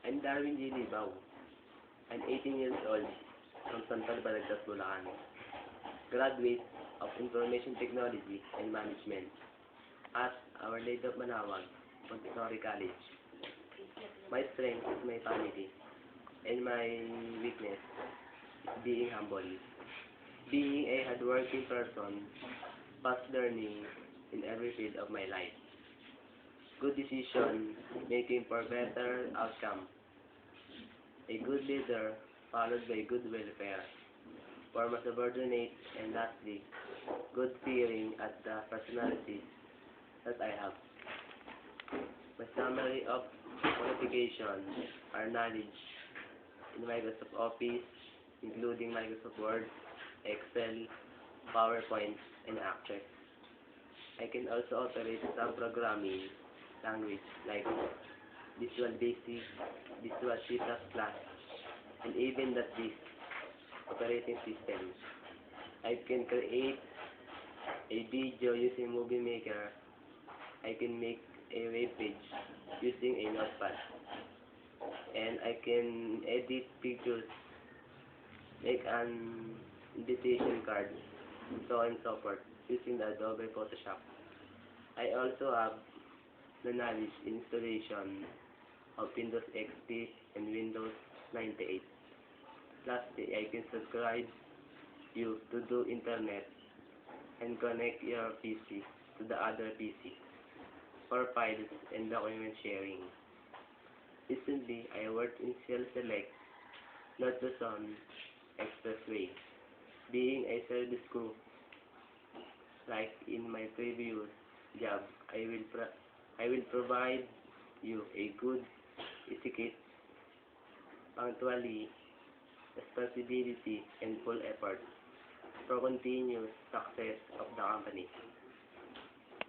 I'm Darwin G. Libaw. I'm 18 years old from Santal Balagtas, Bulacan. Graduate of Information Technology and Management at Our Lady of Manawag, Montessori College. My strength is my family, and my weakness is being humble. Being a hardworking person, fast learning in every field of my life. Good decision making for better outcome. A good leader followed by good welfare. For my subordinate, and lastly, good feeling at the personalities that I have. My summary of qualifications are knowledge in Microsoft Office, including Microsoft Word, Excel, PowerPoint, and Access. I can also operate some programming language like Visual Basic, Visual C++, and even .NET operating system. I can create a video using Movie Maker. I can make a web page using a notepad. And I can edit pictures, make an invitation card, so on and so forth, using the Adobe Photoshop. I also have the knowledge in installation of Windows XP and Windows 98. Lastly, I can subscribe you to do internet and connect your PC to the other PC for files and document sharing. Recently, I worked in Shell Select, not Luzon Expressway, being a service crew. Like in my previous job, I will provide you a good etiquette, punctuality, responsibility, and full effort for continuous success of the company.